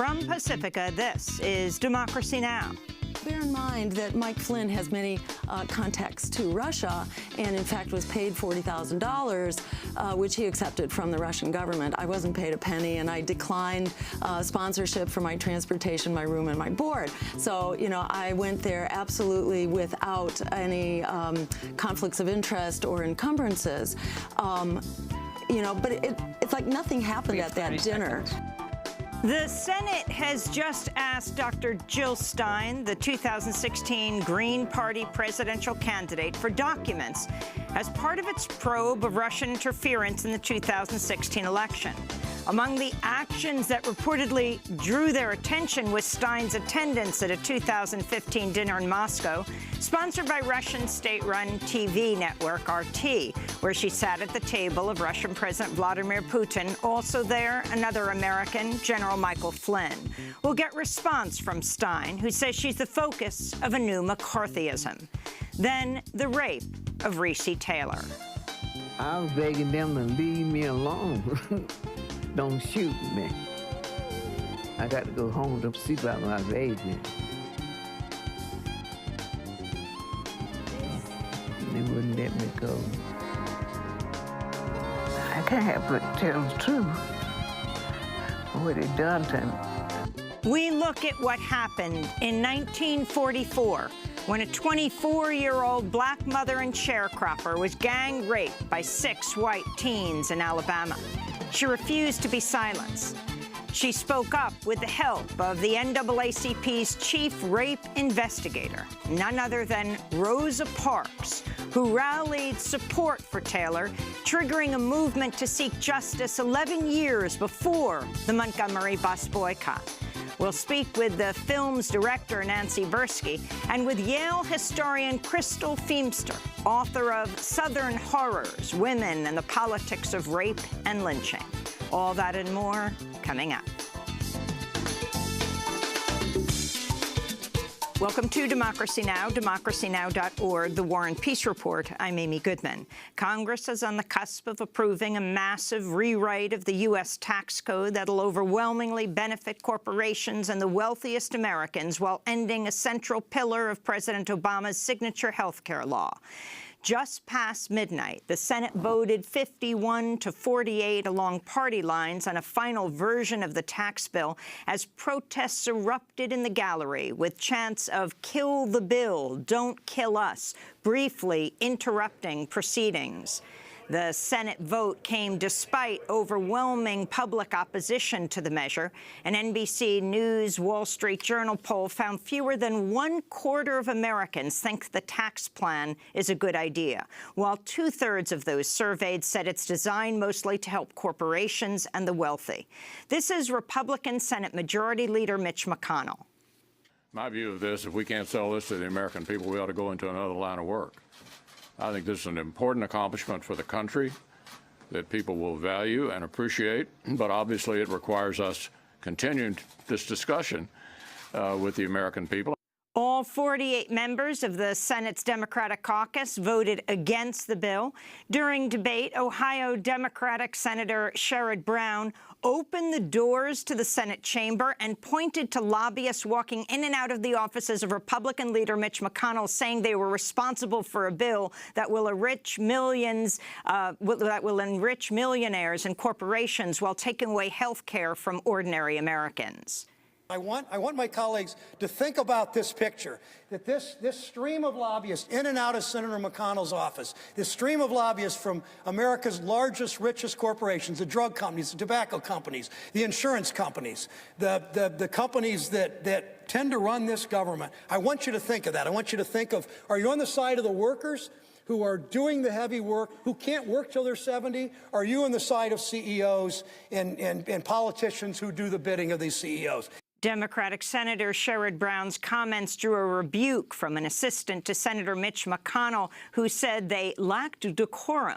From Pacifica, this is Democracy Now! Bear in mind that Mike Flynn has many contacts to Russia and, in fact, was paid $40,000, which he accepted from the Russian government. I wasn't paid a penny, and I declined sponsorship for my transportation, my room, and my board. So, you know, I went there absolutely without any conflicts of interest or encumbrances. You know, but it's like nothing happened at that dinner. The Senate has just asked Dr. Jill Stein, the 2016 Green Party presidential candidate, for documents as part of its probe of Russian interference in the 2016 election. Among the actions that reportedly drew their attention was Stein's attendance at a 2015 dinner in Moscow, sponsored by Russian state-run TV network RT, where she sat at the table of Russian President Vladimir Putin. Also there, another American, General Michael Flynn. We'll get response from Stein, who says she's the focus of a new McCarthyism. Then the rape of Recy Taylor. I was begging them to leave me alone. Don't shoot me. I got to go home to see about my baby. They wouldn't let me go. I can't help but tell the truth of what they done to me. We look at what happened in 1944 when a 24-year-old black mother and sharecropper was gang raped by 6 white teens in Alabama. She refused to be silenced. She spoke up with the help of the NAACP's chief rape investigator, none other than Rosa Parks, who rallied support for Taylor, triggering a movement to seek justice 11 years before the Montgomery bus boycott. We'll speak with the film's director, Nancy Bursky, and with Yale historian Crystal Feimster, author of Southern Horrors, Women and the Politics of Rape and Lynching. All that and more coming up. Welcome to Democracy Now!, democracynow.org, The War and Peace Report. I'm Amy Goodman. Congress is on the cusp of approving a massive rewrite of the U.S. tax code that'll overwhelmingly benefit corporations and the wealthiest Americans while ending a central pillar of President Obama's signature health care law. Just past midnight, the Senate voted 51 to 48 along party lines on a final version of the tax bill as protests erupted in the gallery with chants of "Kill the bill, don't kill us," briefly interrupting proceedings. The Senate vote came despite overwhelming public opposition to the measure. An NBC News Wall Street Journal poll found fewer than 1/4 of Americans think the tax plan is a good idea, while 2/3 of those surveyed said it's designed mostly to help corporations and the wealthy. This is Republican Senate Majority Leader Mitch McConnell. My view of this, if we can't sell this to the American people, we ought to go into another line of work. I think this is an important accomplishment for the country that people will value and appreciate, but obviously it requires us continuing this discussion with the American people. All 48 members of the Senate's Democratic caucus voted against the bill. During debate, Ohio Democratic Senator Sherrod Brown opened the doors to the Senate chamber and pointed to lobbyists walking in and out of the offices of Republican leader Mitch McConnell, saying they were responsible for a bill that will enrich millions, that will enrich millionaires and corporations while taking away health care from ordinary Americans. I want my colleagues to think about this picture, that this stream of lobbyists in and out of Senator McConnell's office, this stream of lobbyists from America's largest, richest corporations, the drug companies, the tobacco companies, the insurance companies, the companies that tend to run this government. I want you to think of that. I want you to think of, are you on the side of the workers who are doing the heavy work, who can't work till they're 70? Are you on the side of CEOs and politicians who do the bidding of these CEOs? Democratic Senator Sherrod Brown's comments drew a rebuke from an assistant to Senator Mitch McConnell, who said they lacked decorum.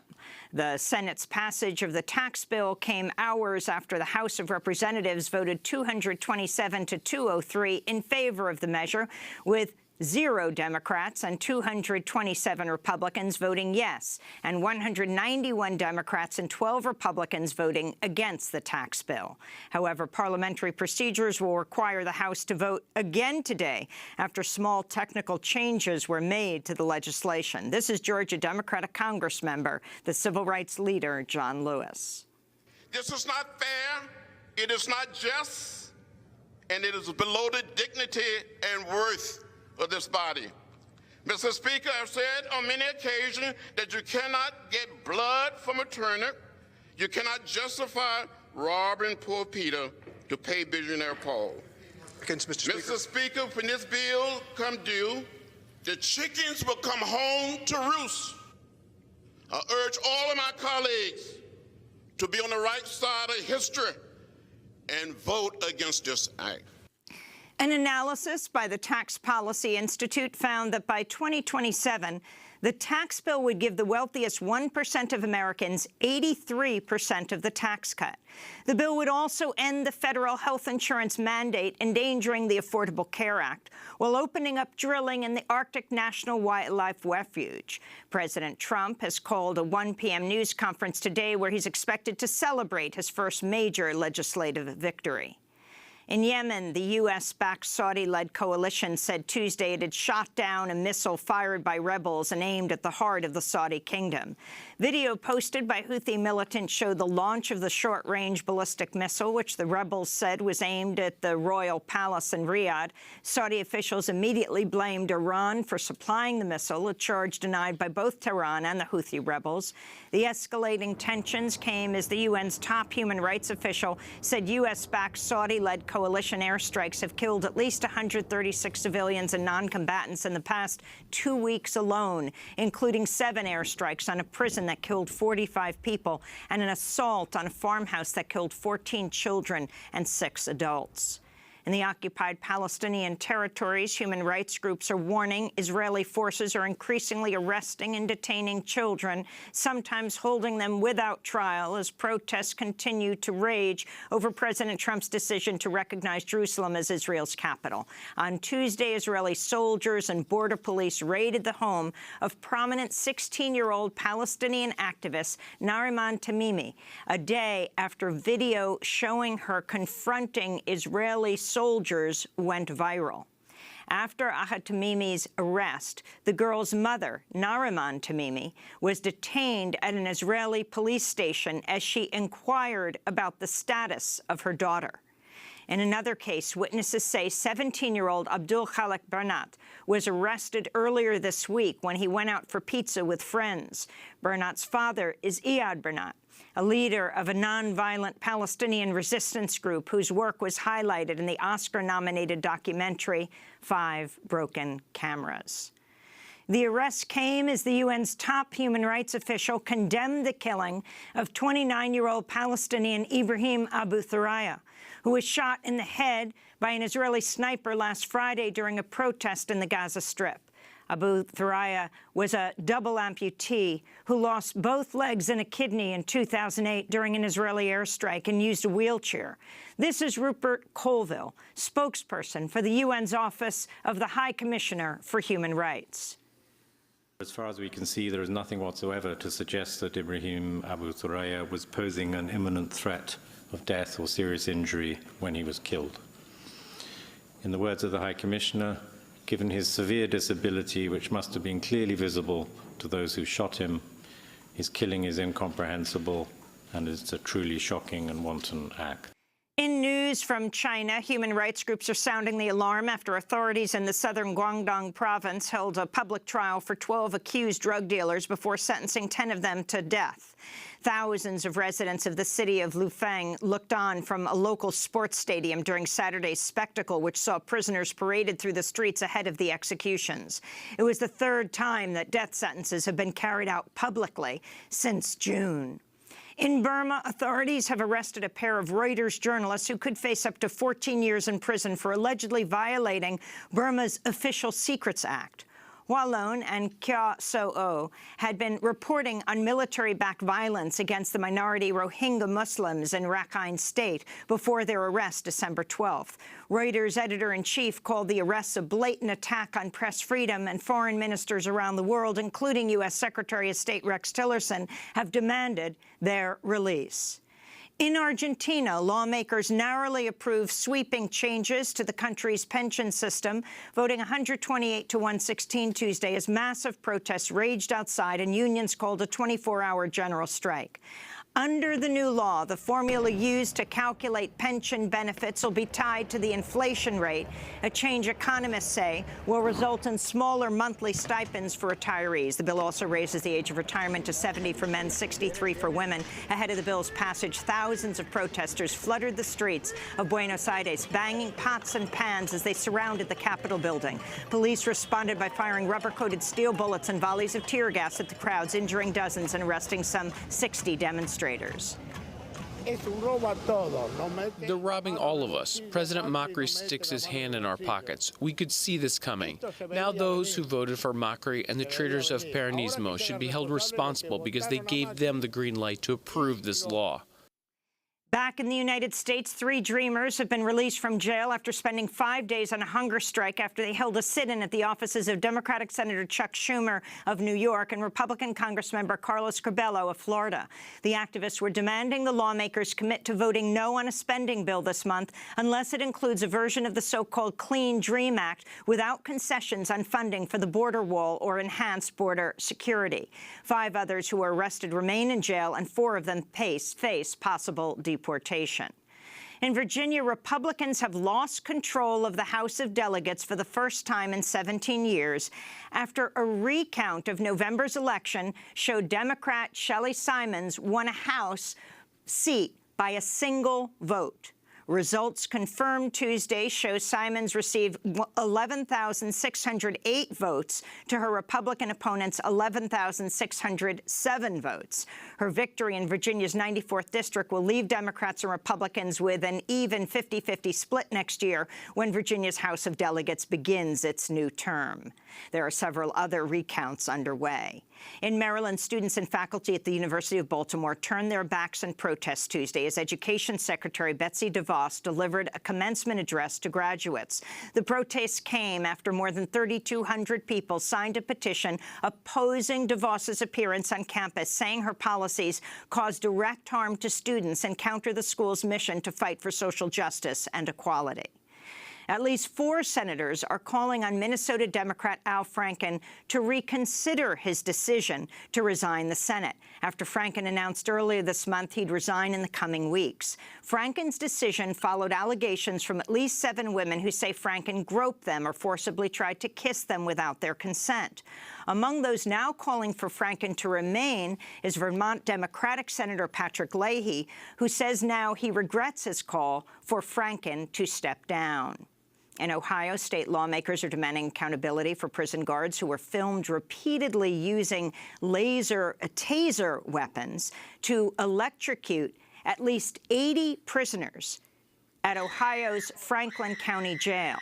The Senate's passage of the tax bill came hours after the House of Representatives voted 227 to 203 in favor of the measure, with 0 Democrats and 227 Republicans voting yes, and 191 Democrats and 12 Republicans voting against the tax bill. However, parliamentary procedures will require the House to vote again today after small technical changes were made to the legislation. This is Georgia Democratic Congress member, the civil rights leader, John Lewis. This is not fair, it is not just, and it is below the dignity and worth of this body. Mr. Speaker, I've said on many occasions that you cannot get blood from a turnip. You cannot justify robbing poor Peter to pay billionaire Paul. Mr. Speaker, when this bill come due, the chickens will come home to roost. I urge all of my colleagues to be on the right side of history and vote against this act. An analysis by the Tax Policy Institute found that by 2027, the tax bill would give the wealthiest 1% of Americans 83% of the tax cut. The bill would also end the federal health insurance mandate endangering the Affordable Care Act, while opening up drilling in the Arctic National Wildlife Refuge. President Trump has called a 1 p.m. news conference today where he's expected to celebrate his first major legislative victory. In Yemen, the U.S.-backed Saudi-led coalition said Tuesday it had shot down a missile fired by rebels and aimed at the heart of the Saudi kingdom. Video posted by Houthi militants showed the launch of the short-range ballistic missile, which the rebels said was aimed at the royal palace in Riyadh. Saudi officials immediately blamed Iran for supplying the missile, a charge denied by both Tehran and the Houthi rebels. The escalating tensions came as the UN's top human rights official said U.S.-backed Saudi-led coalition airstrikes have killed at least 136 civilians and non-combatants in the past 2 weeks alone, including 7 airstrikes on a prison that killed 45 people and an assault on a farmhouse that killed 14 children and 6 adults. In the occupied Palestinian territories, human rights groups are warning Israeli forces are increasingly arresting and detaining children, sometimes holding them without trial as protests continue to rage over President Trump's decision to recognize Jerusalem as Israel's capital. On Tuesday, Israeli soldiers and border police raided the home of prominent 16-year-old Palestinian activist Nariman Tamimi, a day after video showing her confronting Israeli soldiers went viral. After Ahad Tamimi's arrest, the girl's mother, Nariman Tamimi, was detained at an Israeli police station as she inquired about the status of her daughter. In another case, witnesses say 17-year-old Abdul Khalik Bernat was arrested earlier this week when he went out for pizza with friends. Bernat's father is Iyad Bernat, a leader of a nonviolent Palestinian resistance group whose work was highlighted in the Oscar-nominated documentary 5 Broken Cameras. The arrest came as the UN's top human rights official condemned the killing of 29-year-old Palestinian Ibrahim Abu Thuraya, who was shot in the head by an Israeli sniper last Friday during a protest in the Gaza Strip. Abu Thuraya was a double amputee who lost both legs and a kidney in 2008 during an Israeli airstrike and used a wheelchair. This is Rupert Colville, spokesperson for the UN's Office of the High Commissioner for Human Rights. As far as we can see, there is nothing whatsoever to suggest that Ibrahim Abu Thuraya was posing an imminent threat of death or serious injury when he was killed. In the words of the High Commissioner, given his severe disability, which must have been clearly visible to those who shot him, his killing is incomprehensible and it's a truly shocking and wanton act. In news from China, human rights groups are sounding the alarm after authorities in the southern Guangdong province held a public trial for 12 accused drug dealers before sentencing 10 of them to death. Thousands of residents of the city of Lufeng looked on from a local sports stadium during Saturday's spectacle, which saw prisoners paraded through the streets ahead of the executions. It was the 3rd time that death sentences have been carried out publicly since June. In Burma, authorities have arrested a pair of Reuters journalists who could face up to 14 years in prison for allegedly violating Burma's Official Secrets Act. Hualon and Kya So-o had been reporting on military-backed violence against the minority Rohingya Muslims in Rakhine State before their arrest December 12th. Reuters editor-in-chief called the arrests a blatant attack on press freedom, and foreign ministers around the world, including U.S. Secretary of State Rex Tillerson, have demanded their release. In Argentina, lawmakers narrowly approved sweeping changes to the country's pension system, voting 128 to 116 Tuesday as massive protests raged outside and unions called a 24-hour general strike. Under the new law, the formula used to calculate pension benefits will be tied to the inflation rate, a change economists say will result in smaller monthly stipends for retirees. The bill also raises the age of retirement to 70 for men, 63 for women. Ahead of the bill's passage, thousands of protesters flooded the streets of Buenos Aires, banging pots and pans as they surrounded the Capitol building. Police responded by firing rubber-coated steel bullets and volleys of tear gas at the crowds, injuring dozens and arresting some 60 demonstrators. They're robbing all of us. President Macri sticks his hand in our pockets. We could see this coming. Now those who voted for Macri and the traitors of Peronismo should be held responsible because they gave them the green light to approve this law. Back in the United States, 3 Dreamers have been released from jail after spending 5 days on a hunger strike after they held a sit-in at the offices of Democratic Senator Chuck Schumer of New York and Republican Congressmember Carlos Curbelo of Florida. The activists were demanding the lawmakers commit to voting no on a spending bill this month unless it includes a version of the so-called Clean Dream Act without concessions on funding for the border wall or enhanced border security. 5 others who were arrested remain in jail, and 4 of them face possible deportation. In Virginia, Republicans have lost control of the House of Delegates for the first time in 17 years after a recount of November's election showed Democrat Shelley Simons won a House seat by a single vote. Results confirmed Tuesday show Simons received 11,608 votes to her Republican opponent's 11,607 votes. Her victory in Virginia's 94th district will leave Democrats and Republicans with an even 50-50 split next year when Virginia's House of Delegates begins its new term. There are several other recounts underway. In Maryland, students and faculty at the University of Baltimore turned their backs in protest Tuesday as Education Secretary Betsy DeVos delivered a commencement address to graduates. The protests came after more than 3,200 people signed a petition opposing DeVos's appearance on campus, saying her policies cause direct harm to students and counter the school's mission to fight for social justice and equality. At least 4 senators are calling on Minnesota Democrat Al Franken to reconsider his decision to resign the Senate after Franken announced earlier this month he'd resign in the coming weeks. Franken's decision followed allegations from at least 7 women who say Franken groped them or forcibly tried to kiss them without their consent. Among those now calling for Franken to remain is Vermont Democratic Senator Patrick Leahy, who says now he regrets his call for Franken to step down. In Ohio, state lawmakers are demanding accountability for prison guards who were filmed repeatedly using taser weapons to electrocute at least 80 prisoners at Ohio's Franklin County Jail.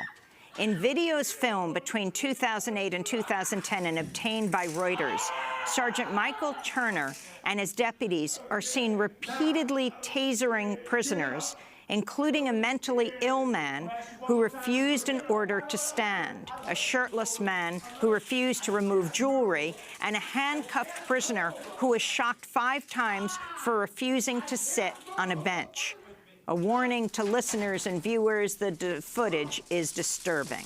In videos filmed between 2008 and 2010 and obtained by Reuters, Sergeant Michael Turner and his deputies are seen repeatedly tasering prisoners, including a mentally ill man who refused an order to stand, a shirtless man who refused to remove jewelry, and a handcuffed prisoner who was shocked 5 times for refusing to sit on a bench. A warning to listeners and viewers, the footage is disturbing.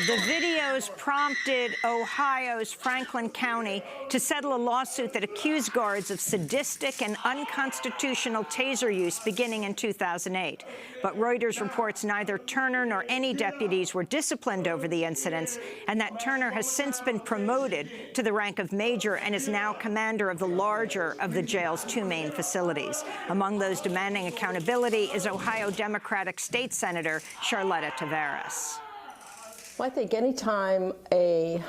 The videos prompted Ohio's Franklin County to settle a lawsuit that accused guards of sadistic and unconstitutional taser use beginning in 2008. But Reuters reports neither Turner nor any deputies were disciplined over the incidents, and that Turner has since been promoted to the rank of major and is now commander of the larger of the jail's 2 main facilities. Among those demanding accountability is Ohio Democratic State Senator Charlotta Tavares. Well, I think any time a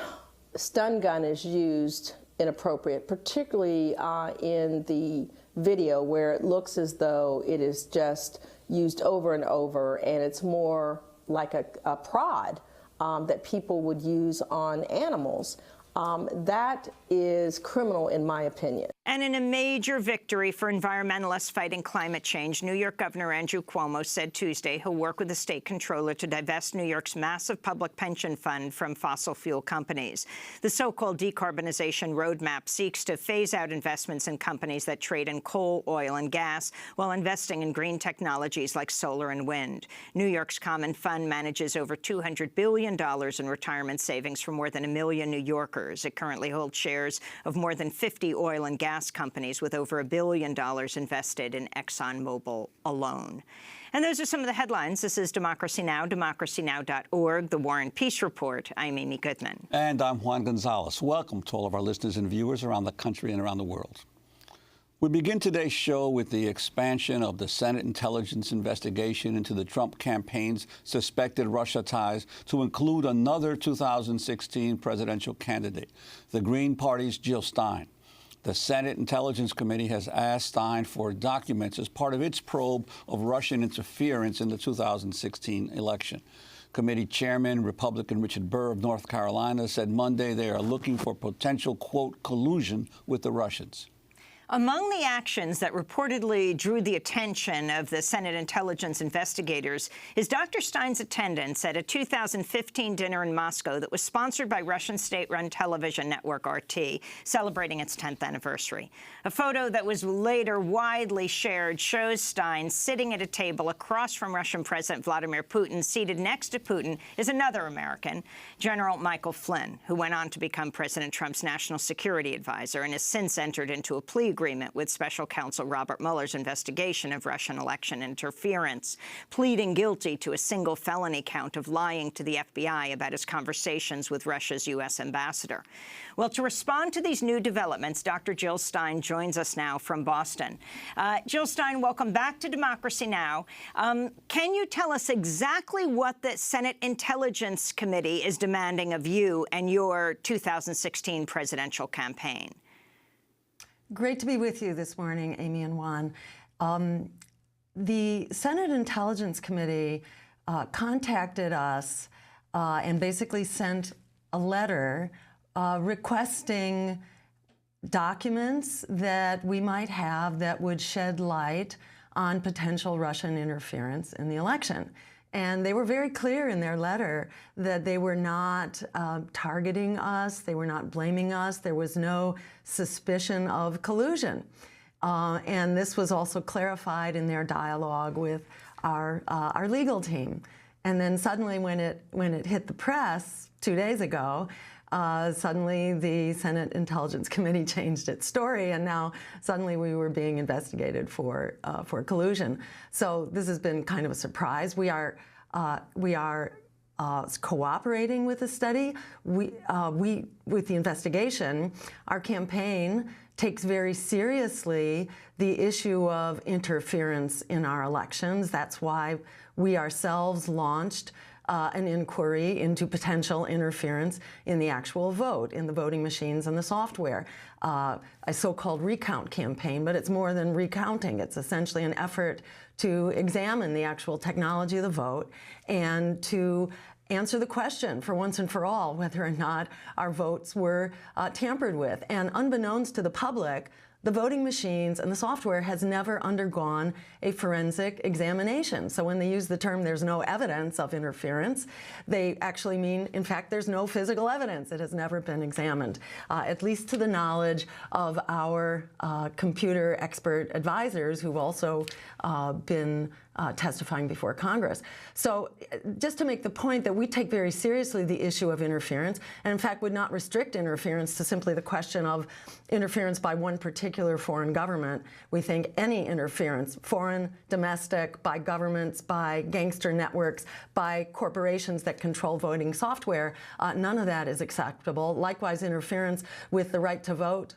stun gun is used inappropriate, particularly in the video where it looks as though it is just used over and over, and it's more like a prod that people would use on animals. That is criminal, in my opinion. And in a major victory for environmentalists fighting climate change, New York Governor Andrew Cuomo said Tuesday he'll work with the state comptroller to divest New York's massive public pension fund from fossil fuel companies. The so-called decarbonization roadmap seeks to phase out investments in companies that trade in coal, oil, and gas while investing in green technologies like solar and wind. New York's Common Fund manages over $200 billion in retirement savings for more than 1 million New Yorkers. It currently holds shares of more than 50 oil and gas companies with over $1 billion invested in ExxonMobil alone. And those are some of the headlines. This is Democracy Now!, DemocracyNow.org, The War and Peace Report. I'm Amy Goodman. And I'm Juan Gonzalez. Welcome to all of our listeners and viewers around the country and around the world. We begin today's show with the expansion of the Senate intelligence investigation into the Trump campaign's suspected Russia ties to include another 2016 presidential candidate, the Green Party's Jill Stein. The Senate Intelligence Committee has asked Stein for documents as part of its probe of Russian interference in the 2016 election. Committee Chairman, Republican Richard Burr of North Carolina, said Monday they are looking for potential, quote, collusion with the Russians. Among the actions that reportedly drew the attention of the Senate intelligence investigators is Dr. Stein's attendance at a 2015 dinner in Moscow that was sponsored by Russian state-run television network RT, celebrating its 10th anniversary. A photo that was later widely shared shows Stein sitting at a table across from Russian President Vladimir Putin. Seated next to Putin is another American, General Michael Flynn, who went on to become President Trump's national security advisor and has since entered into a plea agreement with Special Counsel Robert Mueller's investigation of Russian election interference, pleading guilty to a single felony count of lying to the FBI about his conversations with Russia's U.S. ambassador. Well, to respond to these new developments, Dr. Jill Stein joins us now from Boston. Jill Stein, welcome back to Democracy Now! Can you tell us exactly what the Senate Intelligence Committee is demanding of you and your 2016 presidential campaign? Great to be with you this morning, Amy and Juan. The Senate Intelligence Committee contacted us and basically sent a letter requesting documents that we might have that would shed light on potential Russian interference in the election. And they were very clear in their letter that they were not targeting us, they were not blaming us, there was no suspicion of collusion. And this was also clarified in their dialogue with our legal team. And then suddenly when it hit the press 2 days ago, suddenly the Senate Intelligence Committee changed its story, and now suddenly we were being investigated for collusion. So this has been kind of a surprise. We are cooperating with the study. With the investigation, our campaign takes very seriously the issue of interference in our elections. That's why we ourselves launched an inquiry into potential interference in the actual vote, in the voting machines and the software. A so-called recount campaign, but it's more than recounting. It's essentially an effort to examine the actual technology of the vote and to answer the question for once and for all whether or not our votes were tampered with. And unbeknownst to the public, the voting machines and the software has never undergone a forensic examination. So when they use the term "there's no evidence of interference," they actually mean, in fact, there's no physical evidence. It has never been examined, at least to the knowledge of our computer expert advisors who've also been testifying before Congress. So just to make the point that we take very seriously the issue of interference, and in fact would not restrict interference to simply the question of interference by one particular foreign government. We think any interference, foreign, domestic, by governments, by gangster networks, by corporations that control voting software, none of that is acceptable. Likewise, interference with the right to vote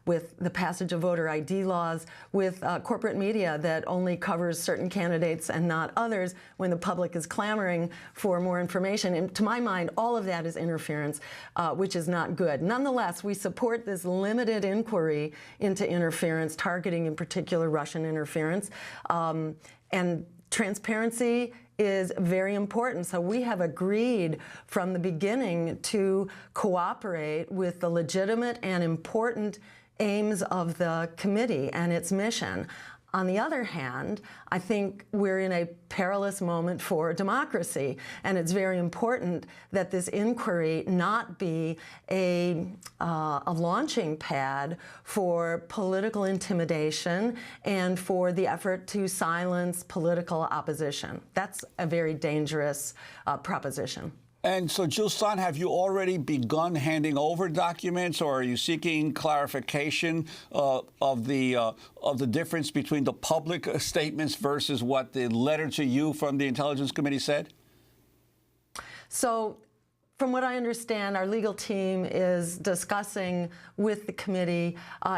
with the passage of voter ID laws, with corporate media that only covers certain candidates and not others when the public is clamoring for more information. And to my mind, all of that is interference, which is not good. Nonetheless, we support this limited inquiry into interference, targeting in particular Russian interference. And transparency is very important. So we have agreed from the beginning to cooperate with the legitimate and important aims of the committee and its mission. On the other hand, I think we're in a perilous moment for democracy, and it's very important that this inquiry not be a launching pad for political intimidation and for the effort to silence political opposition. That's a very dangerous proposition. And so, Jill Stein, have you already begun handing over documents, or are you seeking clarification of the difference between the public statements versus what the letter to you from the Intelligence Committee said? So, from what I understand, our legal team is discussing with the committee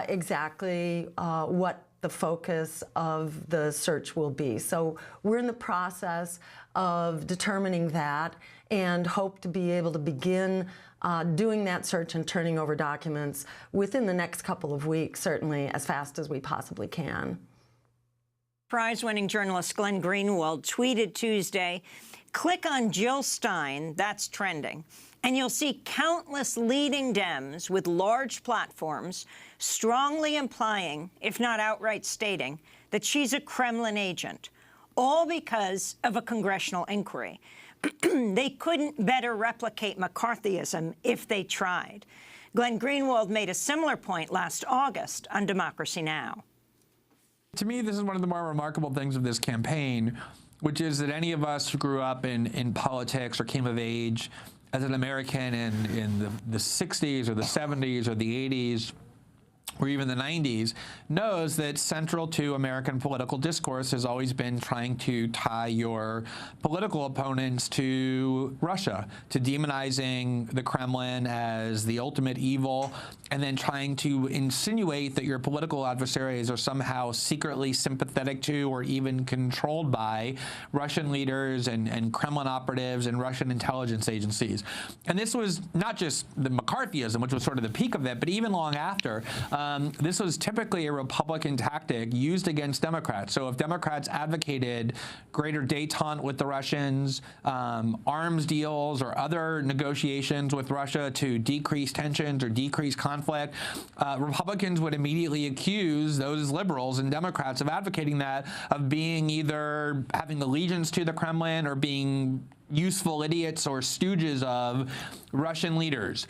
exactly what the focus of the search will be. So we're in the process of determining that and hope to be able to begin doing that search and turning over documents within the next couple of weeks, certainly as fast as we possibly can. Prize-winning journalist Glenn Greenwald tweeted Tuesday, "Click on Jill Stein, that's trending, and you'll see countless leading Dems with large platforms strongly implying, if not outright stating, that she's a Kremlin agent, all because of a congressional inquiry. They couldn't better replicate McCarthyism if they tried." Glenn Greenwald made a similar point last August on Democracy Now! To me, this is one of the more remarkable things of this campaign, which is that any of us who grew up in politics or came of age as an American in the 60s or the 70s or the 80s or even the 90s, knows that central to American political discourse has always been trying to tie your political opponents to Russia, to demonizing the Kremlin as the ultimate evil, and then trying to insinuate that your political adversaries are somehow secretly sympathetic to or even controlled by Russian leaders and Kremlin operatives and Russian intelligence agencies. And this was not just the McCarthyism, which was sort of the peak of it, but even long after. This was typically a Republican tactic used against Democrats. So if Democrats advocated greater détente with the Russians, arms deals or other negotiations with Russia to decrease tensions or decrease conflict, Republicans would immediately accuse those liberals and Democrats of advocating that, of being either having allegiance to the Kremlin or being useful idiots or stooges of Russian leaders.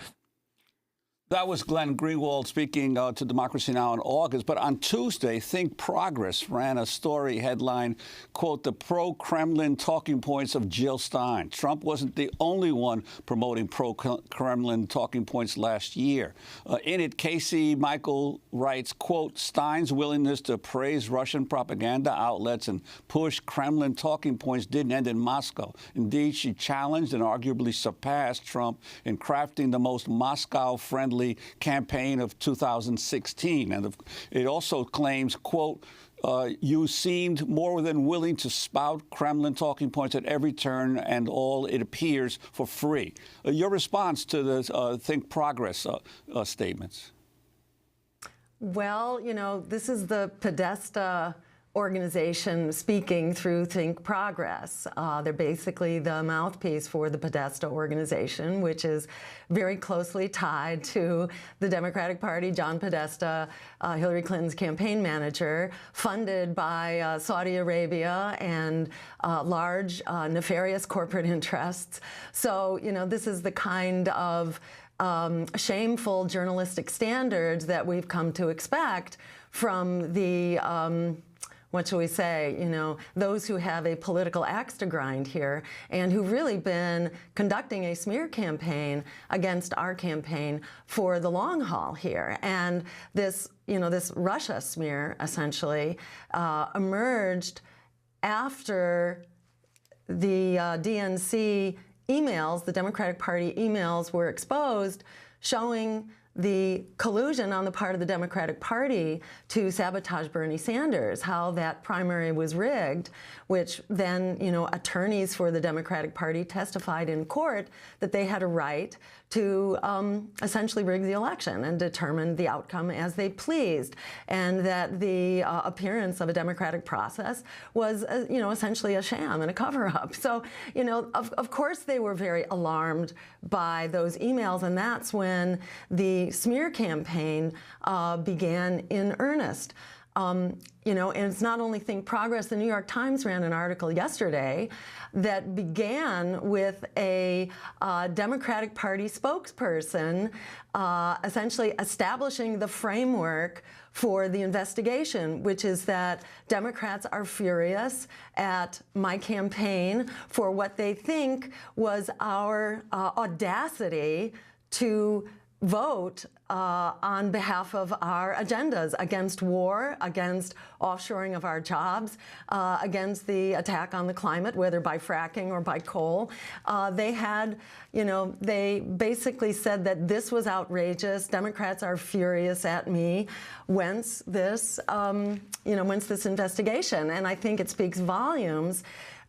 That was Glenn Greenwald speaking to Democracy Now! In August. But on Tuesday, Think Progress ran a story headline, quote, "The pro-Kremlin talking points of Jill Stein." Trump wasn't the only one promoting pro-Kremlin talking points last year. In it, Casey Michael writes, quote, "Stein's willingness to praise Russian propaganda outlets and push Kremlin talking points didn't end in Moscow. Indeed, she challenged and arguably surpassed Trump in crafting the most Moscow-friendly campaign of 2016. And it also claims, quote, "You seemed more than willing to spout Kremlin talking points at every turn and all, it appears, for free." Your response to the Think Progress statements? Well, you know, this is the Podesta organization speaking through Think Progress. They're basically the mouthpiece for the Podesta organization, which is very closely tied to the Democratic Party. John Podesta, Hillary Clinton's campaign manager, funded by Saudi Arabia and large nefarious corporate interests. So, you know, this is the kind of shameful journalistic standards that we've come to expect from the what shall we say, you know, those who have a political axe to grind here and who've really been conducting a smear campaign against our campaign for the long haul here. And this, you know, this Russia smear essentially emerged after the DNC emails, the Democratic Party emails, were exposed, showing the collusion on the part of the Democratic Party to sabotage Bernie Sanders, how that primary was rigged, which then, attorneys for the Democratic Party testified in court that they had a right to essentially rig the election and determine the outcome as they pleased, and that the appearance of a democratic process was, essentially a sham and a cover-up. So, of course they were very alarmed by those emails, and that's when the smear campaign began in earnest. And it's not only Think Progress. The New York Times ran an article yesterday that began with a Democratic Party spokesperson essentially establishing the framework for the investigation, which is that Democrats are furious at my campaign for what they think was our audacity to vote on behalf of our agendas against war, against offshoring of our jobs, against the attack on the climate, whether by fracking or by coal. They had, they basically said that this was outrageous. Democrats are furious at me. Whence this, whence this investigation? And I think it speaks volumes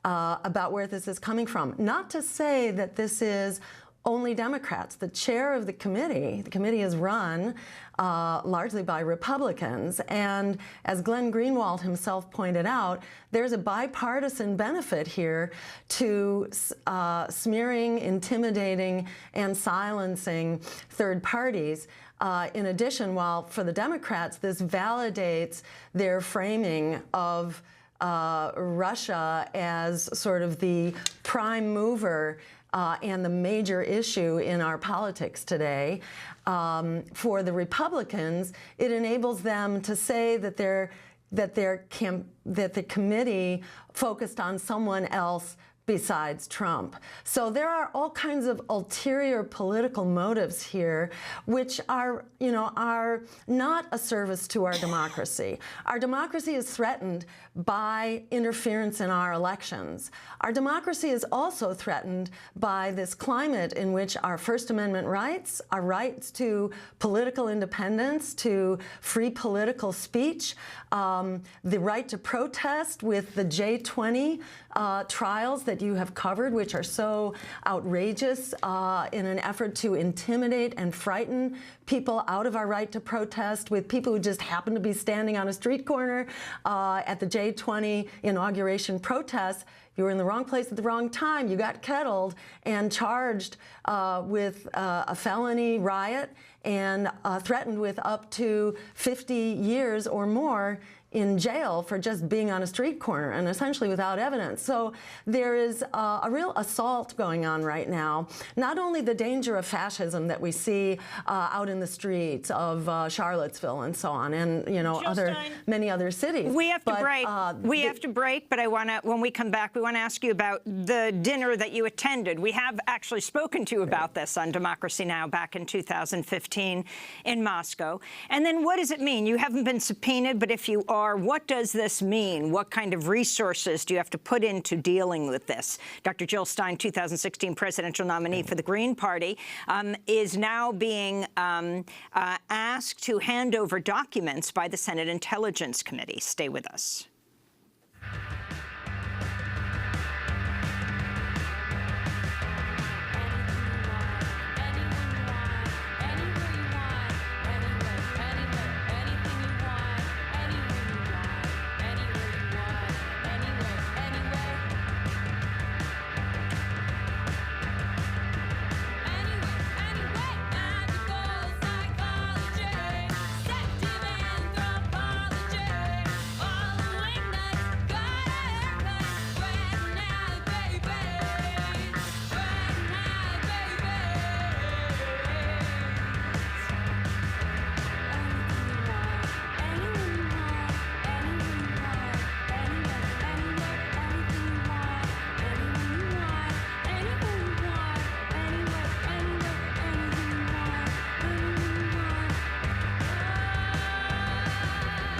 about where this is coming from. Not to say that this is only Democrats. The chair of the committee is run largely by Republicans. And as Glenn Greenwald himself pointed out, there's a bipartisan benefit here to smearing, intimidating, and silencing third parties. In addition, while for the Democrats, this validates their framing of Russia as sort of the prime mover and the major issue in our politics today. For the Republicans, it enables them to say that the committee focused on someone else besides Trump. So there are all kinds of ulterior political motives here, which are not a service to our democracy. Our democracy is threatened by interference in our elections. Our democracy is also threatened by this climate in which our First Amendment rights, our rights to political independence, to free political speech, the right to protest with the J20 trials that you have covered, which are so outrageous in an effort to intimidate and frighten people out of our right to protest, with people who just happen to be standing on a street corner at the J20 inauguration protests. You were in the wrong place at the wrong time. You got kettled and charged with a felony riot and threatened with up to 50 years or more in jail for just being on a street corner and essentially without evidence. So there is a real assault going on right now. Not only the danger of fascism that we see out in the streets of Charlottesville and so on, and many other cities. We have to break. We have to break, but when we come back, we want to ask you about the dinner that you attended. We have actually spoken to you about this on Democracy Now! Back in 2015 in Moscow. And then what does it mean? You haven't been subpoenaed, but if you are, what does this mean? What kind of resources do you have to put into dealing with this? Dr. Jill Stein, 2016 presidential nominee for the Green Party, is now being asked to hand over documents by the Senate Intelligence Committee. Stay with us.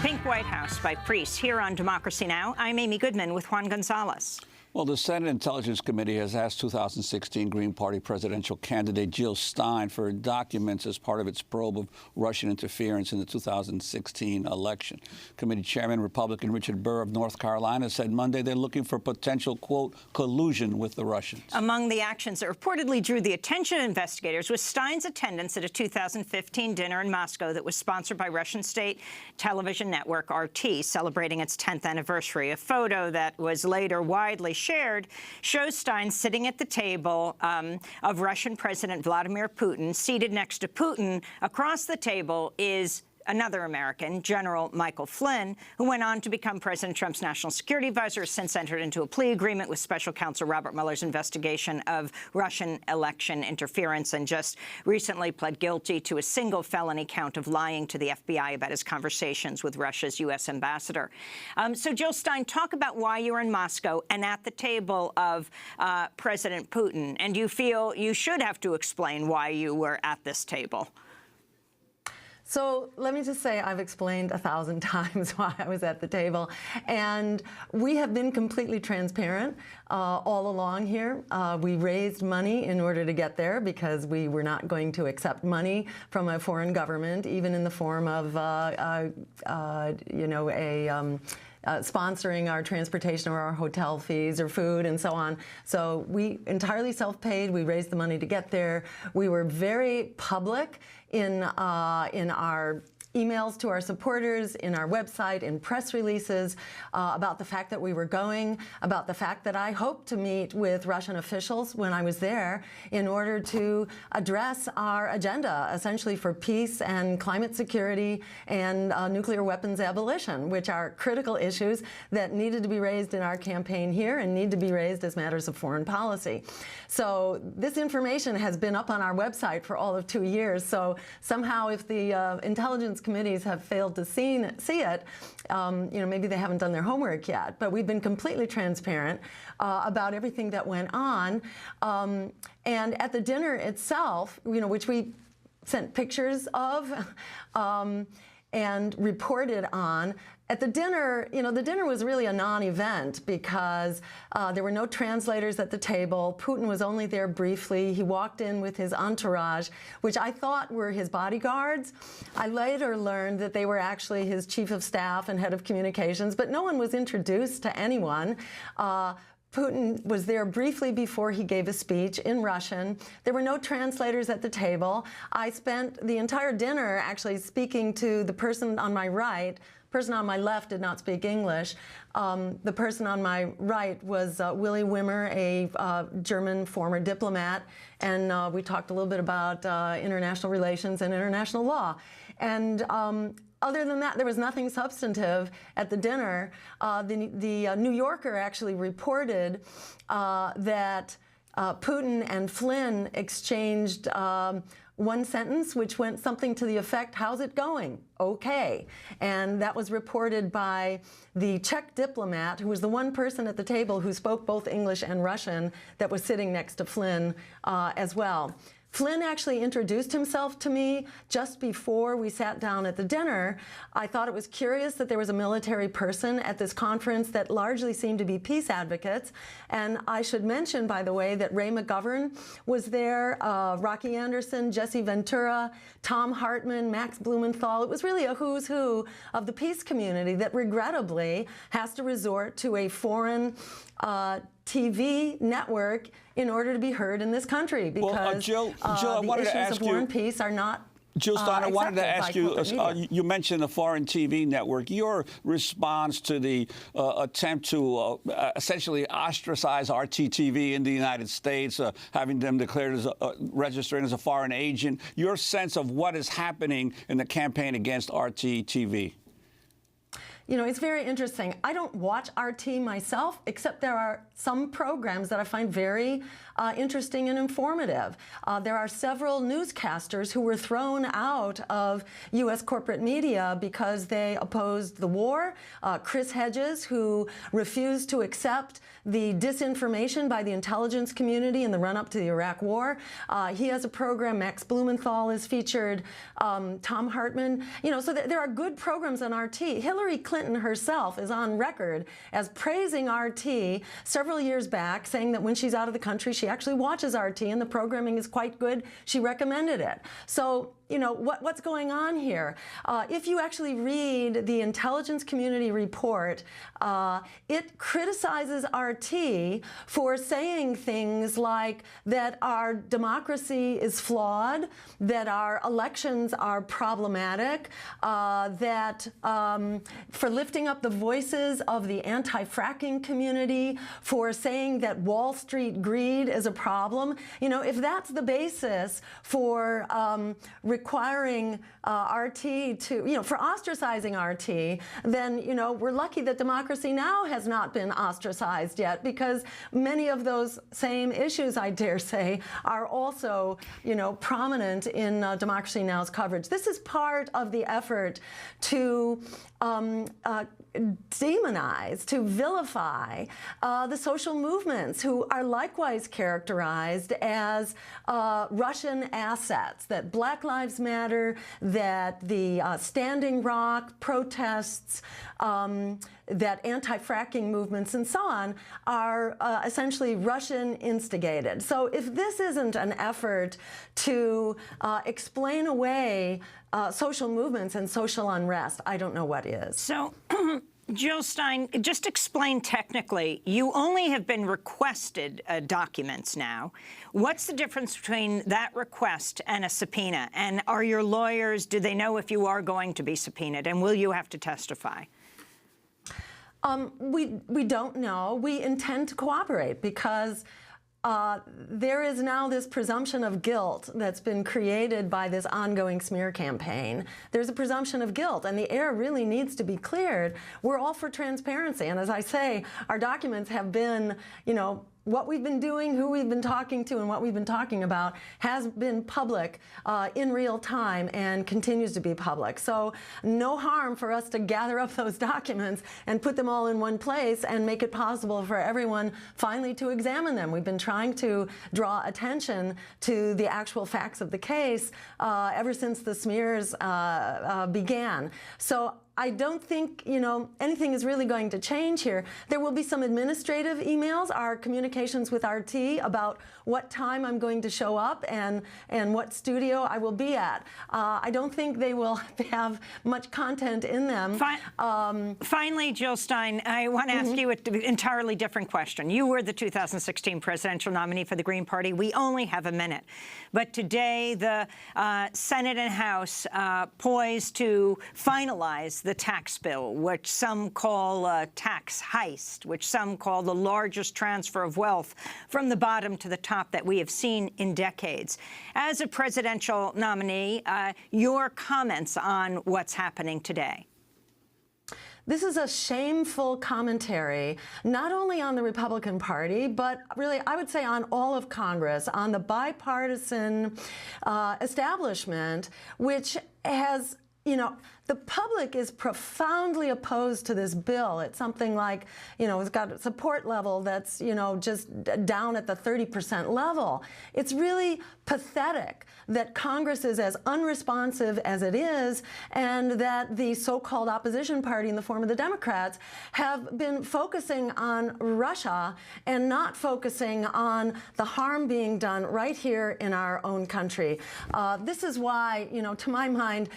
Pink White House by Priest here on Democracy Now! I'm Amy Goodman with Juan Gonzalez. Well, the Senate Intelligence Committee has asked 2016 Green Party presidential candidate Jill Stein for documents as part of its probe of Russian interference in the 2016 election. Committee Chairman Republican Richard Burr of North Carolina said Monday they're looking for potential, quote, collusion with the Russians. Among the actions that reportedly drew the attention of investigators was Stein's attendance at a 2015 dinner in Moscow that was sponsored by Russian state television network RT, celebrating its 10th anniversary. A photo that was later widely shared shows Stein sitting at the table of Russian President Vladimir Putin. Seated next to Putin across the table is another American, General Michael Flynn, who went on to become President Trump's national security advisor, has since entered into a plea agreement with special counsel Robert Mueller's investigation of Russian election interference, and just recently pled guilty to a single felony count of lying to the FBI about his conversations with Russia's U.S. ambassador. So, Jill Stein, talk about why you were in Moscow and at the table of President Putin, and you feel you should have to explain why you were at this table. So let me just say I've explained 1,000 times why I was at the table. And we have been completely transparent all along here. We raised money in order to get there because we were not going to accept money from a foreign government, even in the form of, sponsoring our transportation or our hotel fees or food and so on. So we entirely self-paid. We raised the money to get there. We were very public in our emails to our supporters, in our website, in press releases about the fact that we were going, about the fact that I hoped to meet with Russian officials when I was there in order to address our agenda, essentially for peace and climate security and nuclear weapons abolition, which are critical issues that needed to be raised in our campaign here and need to be raised as matters of foreign policy. So this information has been up on our website for all of 2 years. So somehow if the intelligence committees have failed to see it, maybe they haven't done their homework yet. But we've been completely transparent about everything that went on. And at the dinner itself, which we sent pictures of and reported on, at the dinner, the dinner was really a non-event because there were no translators at the table. Putin was only there briefly. He walked in with his entourage, which I thought were his bodyguards. I later learned that they were actually his chief of staff and head of communications, but no one was introduced to anyone. Putin was there briefly before he gave a speech in Russian. There were no translators at the table. I spent the entire dinner actually speaking to the person on my right. The person on my left did not speak English. The person on my right was Willy Wimmer, a German former diplomat, and we talked a little bit about international relations and international law. And other than that, there was nothing substantive at the dinner. The New Yorker actually reported that Putin and Flynn exchanged one sentence, which went something to the effect, "How's it going?" "Okay." And that was reported by the Czech diplomat, who was the one person at the table who spoke both English and Russian, that was sitting next to Flynn as well. Flynn actually introduced himself to me just before we sat down at the dinner. I thought it was curious that there was a military person at this conference that largely seemed to be peace advocates. And I should mention, by the way, that Ray McGovern was there, Rocky Anderson, Jesse Ventura, Tom Hartman, Max Blumenthal. It was really a who's who of the peace community that regrettably has to resort to a foreign TV network in order to be heard in this country, because Jill, I wanted to ask of war and peace are not Jill Stein, I wanted to ask you, you mentioned the foreign TV network. Your response to the attempt to essentially ostracize RTTV in the United States, having them declared as registering as a foreign agent, your sense of what is happening in the campaign against RTTV? It's very interesting. I don't watch RT myself, except there are some programs that I find very interesting and informative. There are several newscasters who were thrown out of U.S. corporate media because they opposed the war. Chris Hedges, who refused to accept the disinformation by the intelligence community in the run-up to the Iraq War. He has a program. Max Blumenthal is featured. Tom Hartman. So there are good programs on RT. Hillary Clinton Clinton herself is on record as praising RT several years back, saying that when she's out of the country, she actually watches RT and the programming is quite good. She recommended it. So, you know, what's going on here? If you actually read the intelligence community report, it criticizes RT for saying things like that our democracy is flawed, that our elections are problematic, that for lifting up the voices of the anti-fracking community, for saying that Wall Street greed is a problem. You know, if that's the basis for requiring RT to, you know, for ostracizing RT, then, you know, we're lucky that Democracy Now! Has not been ostracized yet, because many of those same issues, I dare say, are also, you know, prominent in Democracy Now!'s coverage. This is part of the effort to demonize, to vilify the social movements, who are likewise characterized as Russian assets, that Black Lives Matter, that the Standing Rock protests, that anti-fracking movements and so on are essentially Russian instigated. So if this isn't an effort to explain away social movements and social unrest, I don't know what is. So, Jill Stein, just explain technically, you only have been requested documents now. What's the difference between that request and a subpoena? And are your lawyers, do they know if you are going to be subpoenaed? And will you have to testify? We don't know. We intend to cooperate because there is now this presumption of guilt that's been created by this ongoing smear campaign. There's a presumption of guilt, and the air really needs to be cleared. We're all for transparency, and as I say, our documents have been, you know, what we've been doing, who we've been talking to, and what we've been talking about has been public in real time and continues to be public. So no harm for us to gather up those documents and put them all in one place and make it possible for everyone finally to examine them. We've been trying to draw attention to the actual facts of the case ever since the smears began. So I don't think, you know, anything is really going to change here. There will be some administrative emails, our communications with RT about what time I'm going to show up and what studio I will be at. I don't think they will have much content in them. Finally, Jill Stein, I want to ask you an entirely different question. You were the 2016 presidential nominee for the Green Party. We only have a minute. But today, the Senate and House poised to finalize the tax bill, which some call a tax heist, which some call the largest transfer of wealth from the bottom to the top that we have seen in decades. As a presidential nominee, your comments on what's happening today? This is a shameful commentary, not only on the Republican Party, but really, I would say, on all of Congress, on the bipartisan establishment, which has, you know, the public is profoundly opposed to this bill. It's something like, you know, it's got a support level that's, you know, just down at the 30% level. It's really pathetic that Congress is as unresponsive as it is, and that the so-called opposition party in the form of the Democrats have been focusing on Russia and not focusing on the harm being done right here in our own country. This is why, you know, to my mind,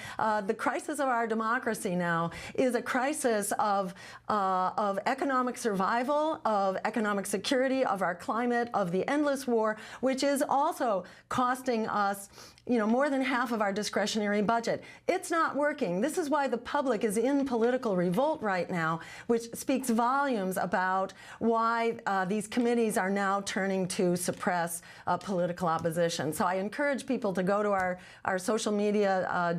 the crisis of our democracy now is a crisis of economic survival, of economic security, of our climate, of the endless war, which is also costing us, you know, more than half of our discretionary budget. It's not working. This is why the public is in political revolt right now, which speaks volumes about why these committees are now turning to suppress political opposition. So I encourage people to go to our social media,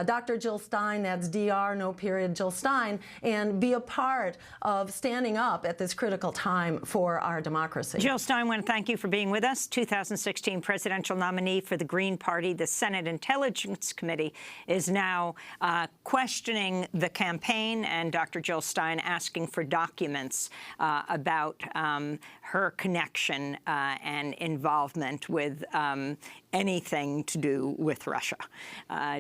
Dr. Jill Stein, that's Dr. no period Jill Stein, and be a part of standing up at this critical time for our democracy. Jill Stein, I want to thank you for being with us, 2016 presidential nominee for the Green party, the Senate Intelligence Committee, is now questioning the campaign, and Dr. Jill Stein asking for documents about her connection and involvement with anything to do with Russia.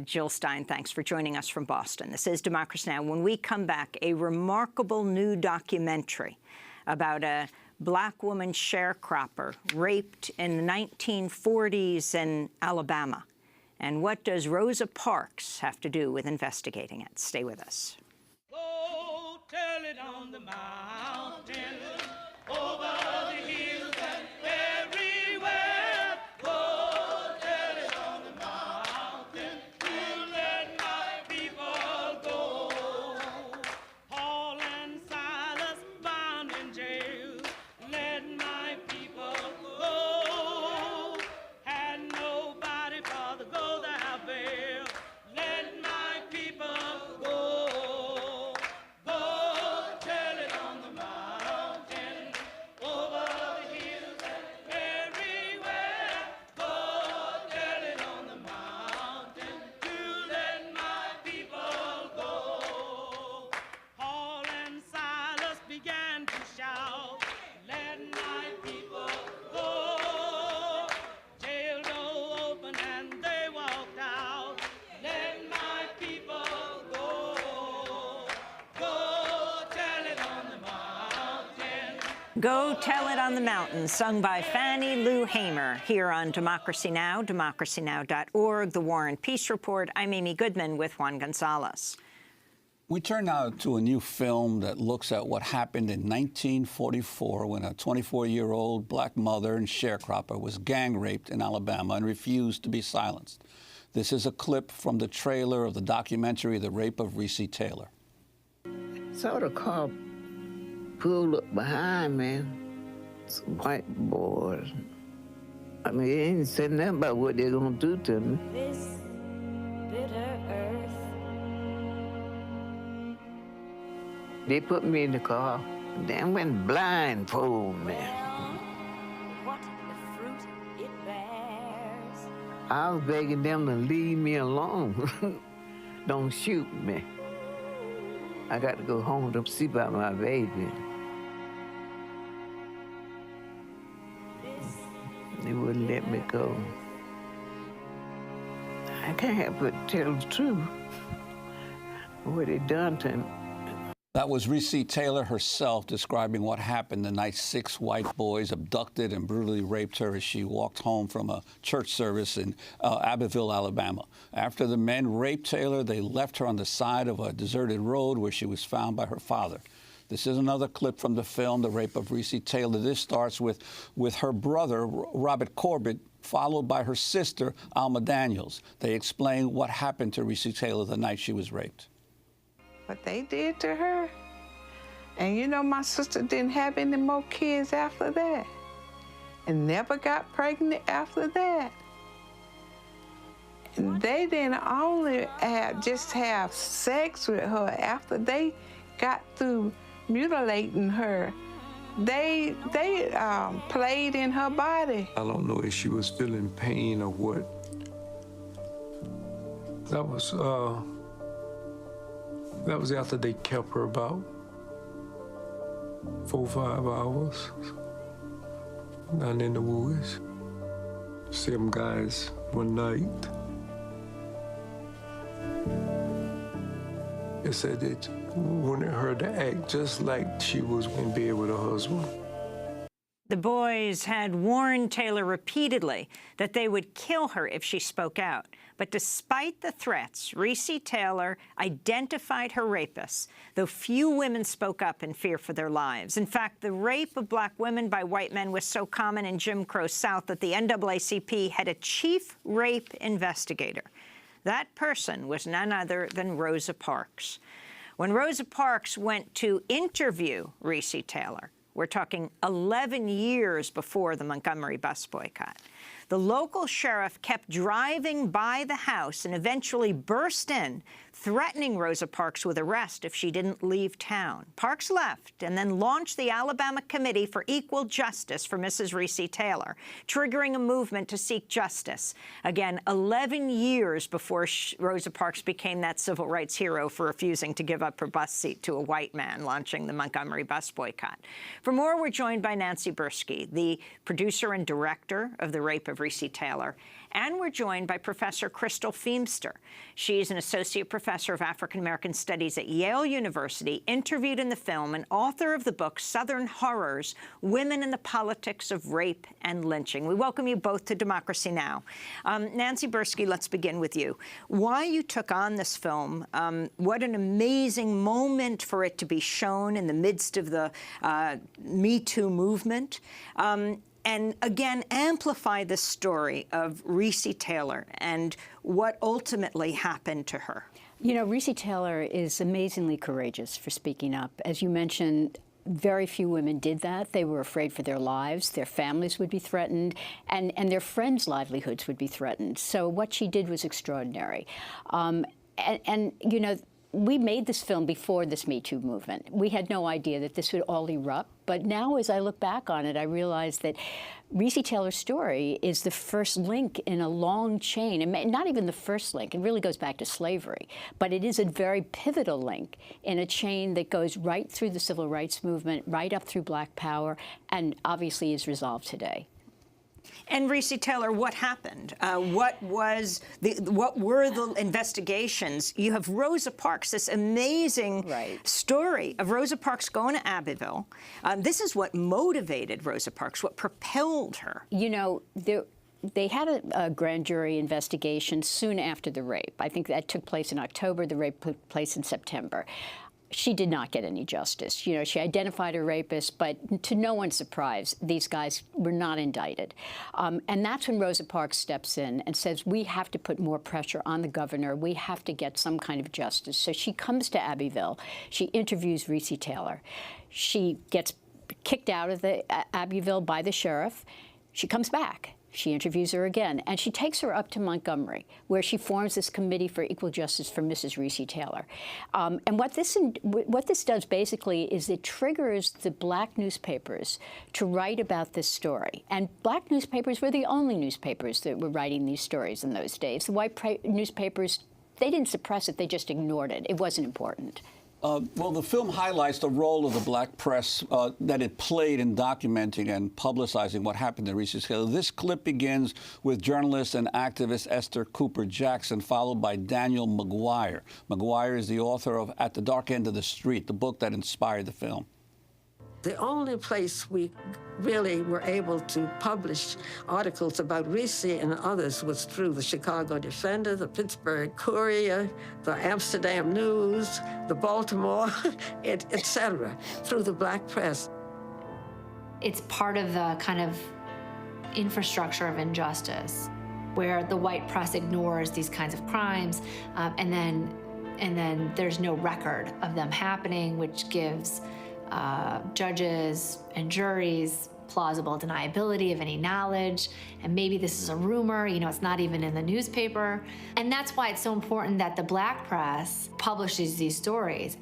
Jill Stein, thanks for joining us from Boston. This is Democracy Now! When we come back, a remarkable new documentary about a black woman sharecropper raped in the 1940s in Alabama. And what does Rosa Parks have to do with investigating it? Stay with us. Go tell it on the mountain, over the hills and everywhere. Go tell it on the mountain, to let my people go. Paul and Silas bound in jail, let my people go. Had nobody for the go there bail, let my people go. Go tell it on the mountain, over the hills and everywhere. Go tell it on the mountain, to let my people go. Paul and Silas began to shout, let my people go. Jail door opened and they walked out, let my people go. Go tell it on the mountain. Go Tell It on the Mountain, sung by Fannie Lou Hamer, here on Democracy Now!, democracynow.org, The War and Peace Report. I'm Amy Goodman with Juan Gonzalez. We turn now to a new film that looks at what happened in 1944 when a 24-year-old black mother and sharecropper was gang raped in Alabama and refused to be silenced. This is a clip from the trailer of the documentary The Rape of Reese Taylor. Saw the car pull up behind me, some white boys. I mean, they ain't said nothing about what they're gonna do to me. This bitter earth. They put me in the car, then went blindfold me. What the fruit it bears. I was begging them to leave me alone. Don't shoot me. I got to go home to see about my baby. They wouldn't let me go. I can't help but tell the truth. What they done to me. That was Reese Taylor herself describing what happened the night 6 white boys abducted and brutally raped her as she walked home from a church service in Abbeville, Alabama. After the men raped Taylor, they left her on the side of a deserted road where she was found by her father. This is another clip from the film, The Rape of Reese Taylor. This starts with her brother, Robert Corbett, followed by her sister, Alma Daniels. They explain what happened to Reese Taylor the night she was raped. What they did to her. And you know, my sister didn't have any more kids after that. And never got pregnant after that. And they didn't only just have sex with her after they got through mutilating her. They played in her body. I don't know if she was feeling pain or what. That was after they kept her about 4 or 5 hours down in the woods. Some guys one night. They said they wanted her to act just like she was in bed with her husband. The boys had warned Taylor repeatedly that they would kill her if she spoke out. But despite the threats, Reese Taylor identified her rapists, though few women spoke up in fear for their lives. In fact, the rape of black women by white men was so common in Jim Crow South that the NAACP had a chief rape investigator. That person was none other than Rosa Parks. When Rosa Parks went to interview Reese Taylor, we're talking 11 years before the Montgomery bus boycott, The local sheriff kept driving by the house and eventually burst in, threatening Rosa Parks with arrest if she didn't leave town. Parks left and then launched the Alabama Committee for Equal Justice for Mrs. Recy Taylor, triggering a movement to seek justice. Again, 11 years before Rosa Parks became that civil rights hero for refusing to give up her bus seat to a white man, launching the Montgomery bus boycott. For more, we're joined by Nancy Bursky, the producer and director of The Rape of Recy Taylor. And we're joined by Professor Crystal Feimster. She's an associate professor of African-American studies at Yale University, interviewed in the film, and author of the book Southern Horrors, Women in the Politics of Rape and Lynching. We welcome you both to Democracy Now! Nancy Bursky, let's begin with you. Why you took on this film, what an amazing moment for it to be shown in the midst of the Me Too movement. And again, amplify the story of Recy Taylor and what ultimately happened to her. You know, Recy Taylor is amazingly courageous for speaking up. As you mentioned, very few women did that. They were afraid for their lives. Their families would be threatened, and their friends' livelihoods would be threatened. So what she did was extraordinary. And you know, we made this film before this Me Too movement. We had no idea that this would all erupt. But now, as I look back on it, I realize that Recy Taylor's story is the first link in a long chain, and not even the first link. It really goes back to slavery. But it is a very pivotal link in a chain that goes right through the civil rights movement, right up through Black Power, and obviously is resolved today. And Recy Taylor, what happened? What were the investigations? You have Rosa Parks, this amazing story of Rosa Parks going to Abbeville. This is what motivated Rosa Parks, what propelled her. You know, they had a grand jury investigation soon after the rape. I think that took place in October. The rape took place in September. She did not get any justice. You know, she identified her rapist, but to no one's surprise, these guys were not indicted. And that's when Rosa Parks steps in and says, we have to put more pressure on the governor. We have to get some kind of justice. So she comes to Abbeville. She interviews Recy Taylor. She gets kicked out of the Abbeville by the sheriff. She comes back. She interviews her again, and she takes her up to Montgomery, where she forms this committee for equal justice for Mrs. Recy Taylor. And what this does basically is it triggers the Black newspapers to write about this story. And Black newspapers were the only newspapers that were writing these stories in those days. The white newspapers, they didn't suppress it, they just ignored it. It wasn't important. Well, the film highlights the role of the Black press that it played in documenting and publicizing what happened to Recy Taylor. This clip begins with journalist and activist Esther Cooper Jackson, followed by Daniel McGuire. McGuire is the author of At the Dark End of the Street, the book that inspired the film. The only place we really were able to publish articles about Recy and others was through the Chicago Defender, the Pittsburgh Courier, the Amsterdam News, the Baltimore, etc., through the Black press. It's part of the kind of infrastructure of injustice where the white press ignores these kinds of crimes, and then there's no record of them happening, which gives judges and juries plausible deniability of any knowledge, and maybe this is a rumor, you know, it's not even in the newspaper. And that's why it's so important that the Black press publishes these stories.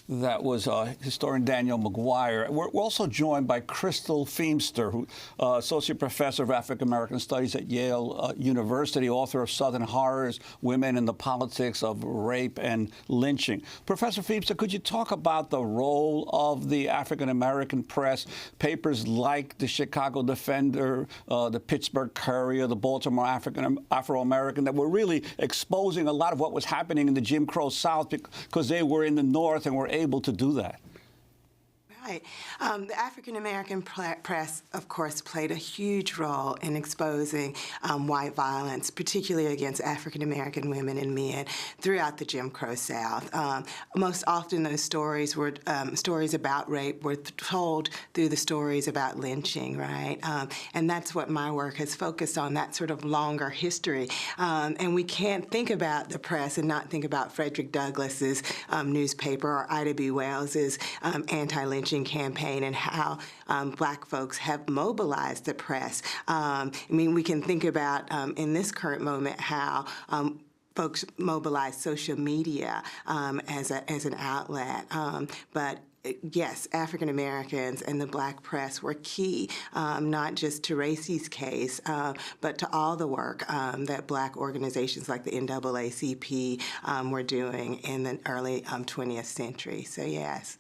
That was historian Daniel McGuire. We're also joined by Crystal Feimster, who associate professor of African American Studies at Yale University, author of Southern Horrors, Women in the Politics of Rape and Lynching. Professor Feimster, could you talk about the role of the African American press, papers like the Chicago Defender, the Pittsburgh Courier, the Baltimore Afro-American, that were really exposing a lot of what was happening in the Jim Crow South because they were in the North and were able to do that? Right. The African-American press, of course, played a huge role in exposing white violence, particularly against African-American women and men throughout the Jim Crow South. Most often those stories were stories about rape were told through the stories about lynching, right? And that's what my work has focused on, that sort of longer history. And we can't think about the press and not think about Frederick Douglass's newspaper or Ida B. Wells's anti-lynching lynching campaign and how Black folks have mobilized the press. I mean, we can think about in this current moment how folks mobilize social media as an outlet, but yes, African Americans and the Black press were key, not just to Racy's case, but to all the work that Black organizations like the NAACP were doing in the early 20th century. So yes.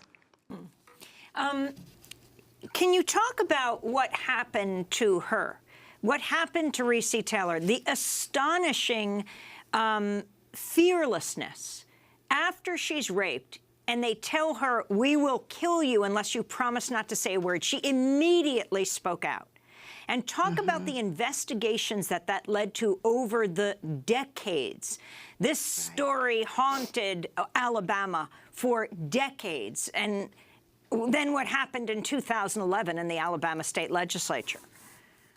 Can you talk about what happened to her? What happened to Recy Taylor? The astonishing fearlessness after she's raped, and they tell her, we will kill you unless you promise not to say a word. She immediately spoke out. And talk about the investigations that led to over the decades. This story haunted Alabama for decades. And then what happened in 2011 in the Alabama state legislature?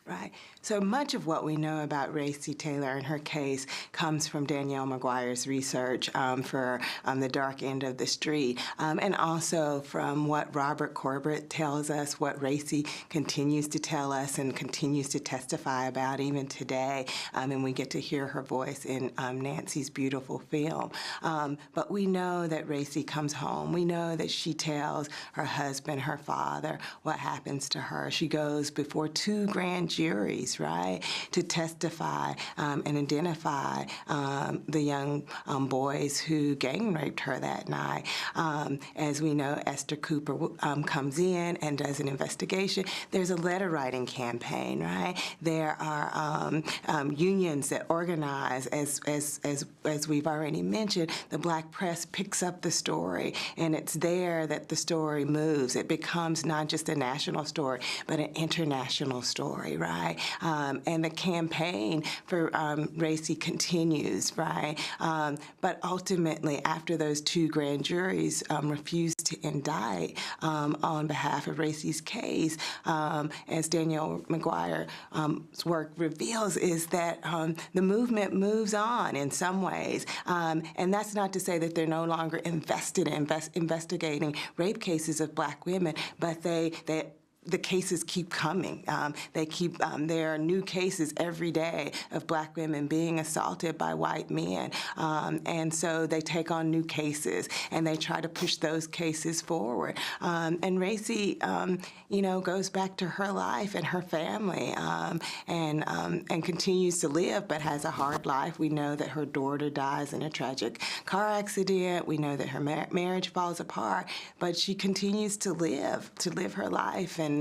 Right. So much of what we know about Racy Taylor and her case comes from Danielle McGuire's research for The Dark End of the Street, and also from what Robert Corbett tells us, what Racy continues to tell us and continues to testify about even today, and we get to hear her voice in Nancy's beautiful film. But we know that Racy comes home. We know that she tells her husband, her father, what happens to her. She goes before 2 grand juries, right, to testify and identify the young boys who gang raped her that night. As we know, Esther Cooper comes in and does an investigation. There's a letter writing campaign, right? There are unions that organize, as we've already mentioned. The Black press picks up the story, and it's there that the story moves. It becomes not just a national story, but an international story, right? And the campaign for Racy continues, right? But ultimately, after those 2 grand juries refused to indict on behalf of Racy's case, as Danielle McGuire's work reveals, is that the movement moves on in some ways. And that's not to say that they're no longer invested in investigating rape cases of Black women, but the cases keep coming. There are new cases every day of Black women being assaulted by white men. And so they take on new cases and they try to push those cases forward. And Racy, goes back to her life and her family and continues to live, but has a hard life. We know that her daughter dies in a tragic car accident. We know that her marriage falls apart, but she continues to live her life and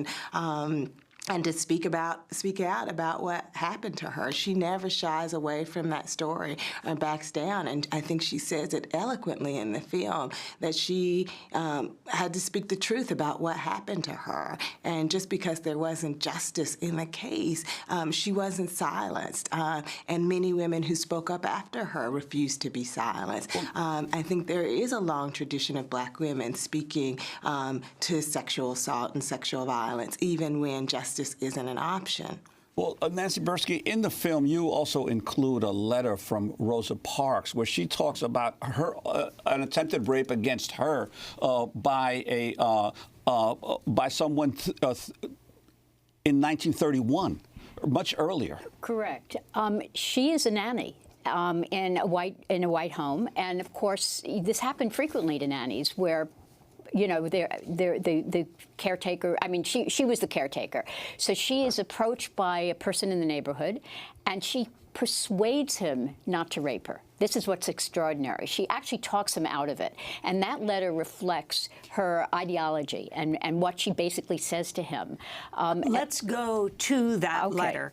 to speak out about what happened to her. She never shies away from that story or backs down. And I think she says it eloquently in the film that she had to speak the truth about what happened to her. And just because there wasn't justice in the case, she wasn't silenced. And many women who spoke up after her refused to be silenced. I think there is a long tradition of Black women speaking to sexual assault and sexual violence, even when justice isn't an option. Well, Nancy Bursky, in the film, you also include a letter from Rosa Parks where she talks about her an attempted rape against her by someone in 1931, much earlier. Correct. She is a nanny. In a white home, and of course, this happened frequently to nannies, where the caretaker, I mean, she was the caretaker. So she is approached by a person in the neighborhood, and she persuades him not to rape her. This is what's extraordinary. She actually talks him out of it. And that letter reflects her ideology and what she basically says to him. Let's go to that letter.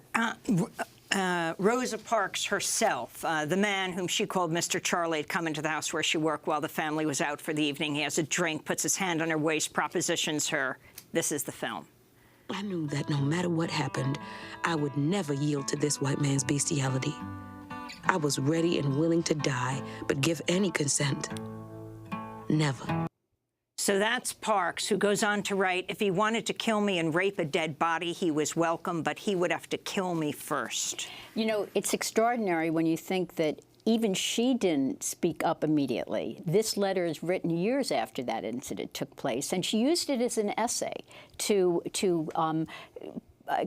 Rosa Parks herself, the man whom she called Mr. Charlie, had come into the house where she worked while the family was out for the evening. He has a drink, puts his hand on her waist, propositions her. This is the film. I knew that no matter what happened, I would never yield to this white man's bestiality. I was ready and willing to die, but give any consent. Never. So that's Parks, who goes on to write, if he wanted to kill me and rape a dead body, he was welcome, but he would have to kill me first. You know, it's extraordinary when you think that even she didn't speak up immediately. This letter is written years after that incident took place, and she used it as an essay to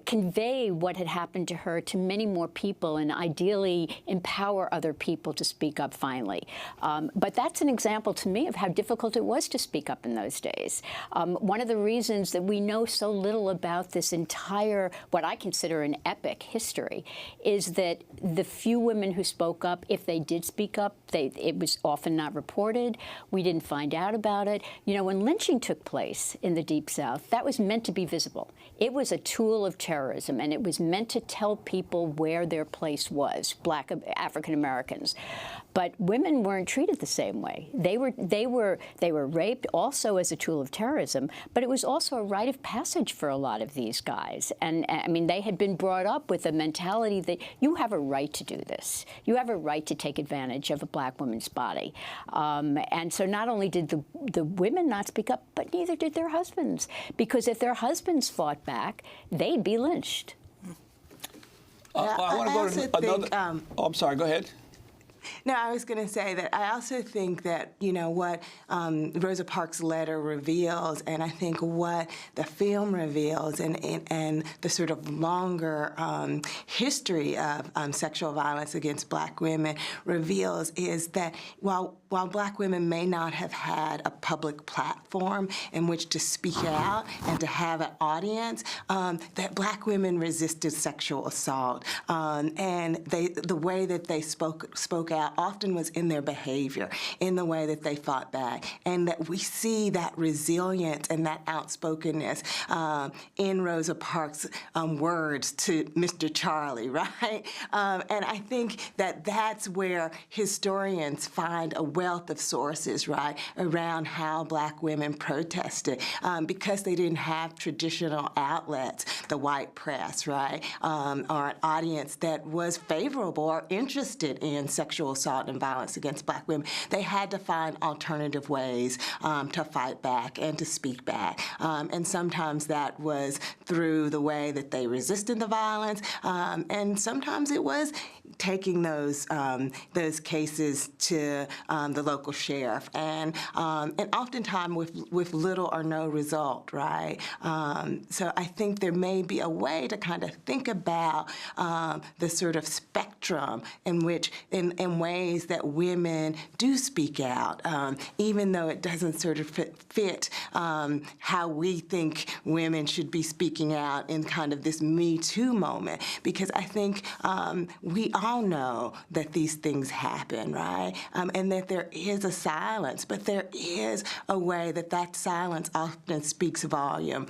convey what had happened to her to many more people and ideally empower other people to speak up finally. But that's an example to me of how difficult it was to speak up in those days. One of the reasons that we know so little about this entire, what I consider an epic history, is that the few women who spoke up, if they did speak up, it was often not reported. We didn't find out about it. You know, when lynching took place in the Deep South, that was meant to be visible. It was a tool of terrorism, and it was meant to tell people where their place was, Black African Americans. But women weren't treated the same way. They were raped also as a tool of terrorism, but it was also a rite of passage for a lot of these guys. And I mean, they had been brought up with a mentality that you have a right to do this. You have a right to take advantage of a Black woman's body. And so not only did the women not speak up, but neither did their husbands, because if their husbands fought back, they'd be lynched. I want to go to another. I'm sorry. Go ahead. No, I was going to say that I also think that, you know, what Rosa Parks' letter reveals, and I think what the film reveals, and the sort of longer history of sexual violence against Black women reveals, is that while Black women may not have had a public platform in which to speak out and to have an audience, that Black women resisted sexual assault, and the way that they spoke out often was in their behavior, in the way that they fought back, and that we see that resilience and that outspokenness in Rosa Parks' words to Mr. Charlie, right? And I think that that's where historians find a wealth of sources, right, around how Black women protested, because they didn't have traditional outlets, the white press, right, or an audience that was favorable or interested in sexual assault and violence against Black women. They had to find alternative ways to fight back and to speak back. And sometimes that was through the way that they resisted the violence, and sometimes it was taking those cases to the local sheriff, and oftentimes with little or no result, right? So I think there may be a way to kind of think about the sort of spectrum in which, in ways that women do speak out, even though it doesn't sort of fit how we think women should be speaking out in kind of this Me Too moment, because I think we all know that these things happen, right? And that there is a silence, but there is a way that that silence often speaks volume.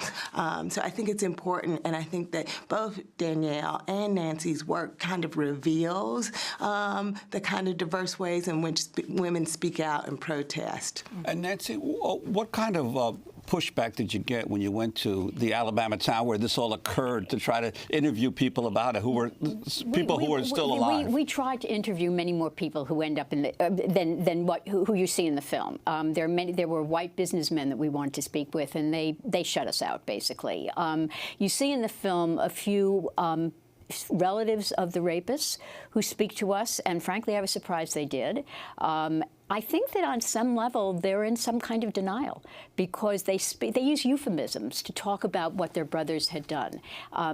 So I think it's important, and I think that both Danielle and Nancy's work kind of reveals the kind of diverse ways in which women speak out and protest. And Nancy, what kind of pushback did you get when you went to the Alabama town where this all occurred to try to interview people about it, who were who were still alive? We tried to interview many more people who end up in the, than who you see in the film. There were white businessmen that we wanted to speak with, and they shut us out, basically. You see in the film a few relatives of the rapists who speak to us, and frankly, I was surprised they did. I think that on some level they're in some kind of denial, because they use euphemisms to talk about what their brothers had done.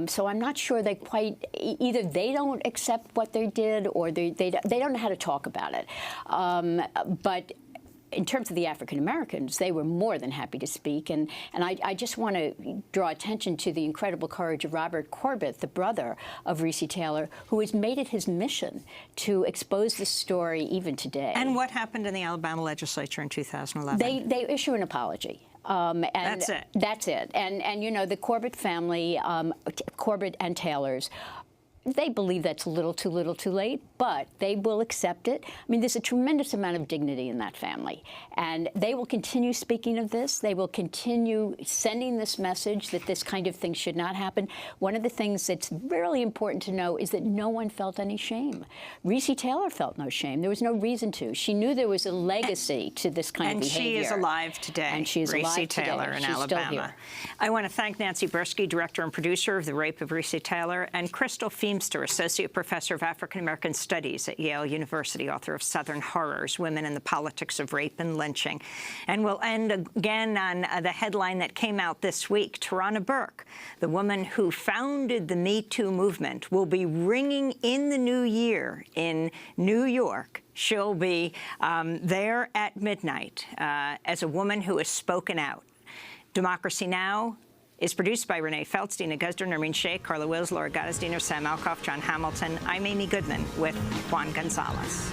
So I'm not sure they quite, either they don't accept what they did, or they don't know how to talk about it. But in terms of the African Americans, they were more than happy to speak, and I just want to draw attention to the incredible courage of Robert Corbett, the brother of Recy Taylor, who has made it his mission to expose this story even today. And what happened in the Alabama legislature in 2011? They issue an apology. And that's it. That's it. And you know, the Corbett family, Corbett and Taylors, they believe that's a little too late, but they will accept it. I mean, there's a tremendous amount of dignity in that family, and they will continue speaking of this. They will continue sending this message that this kind of thing should not happen. One of the things that's really important to know is that no one felt any shame. Recy Taylor felt no shame. There was no reason to. She knew there was a legacy to this kind of behavior. And she is alive today. And she is alive today. Recy Taylor in Alabama. I want to thank Nancy Bursky, director and producer of The Rape of Recy Taylor, and Crystal Feeney, Leemster, Associate Professor of African American Studies at Yale University, author of Southern Horrors, Women and the Politics of Rape and Lynching. And we'll end again on the headline that came out this week. Tarana Burke, the woman who founded the Me Too movement, will be ringing in the new year in New York. She'll be there at midnight as a woman who has spoken out. Democracy Now! Is produced by Renee Feltz, Dina Guzder, Nermeen Sheikh, Carla Wills, Laura Gottesdiener, Sam Alkoff, John Hamilton. I'm Amy Goodman with Juan Gonzalez.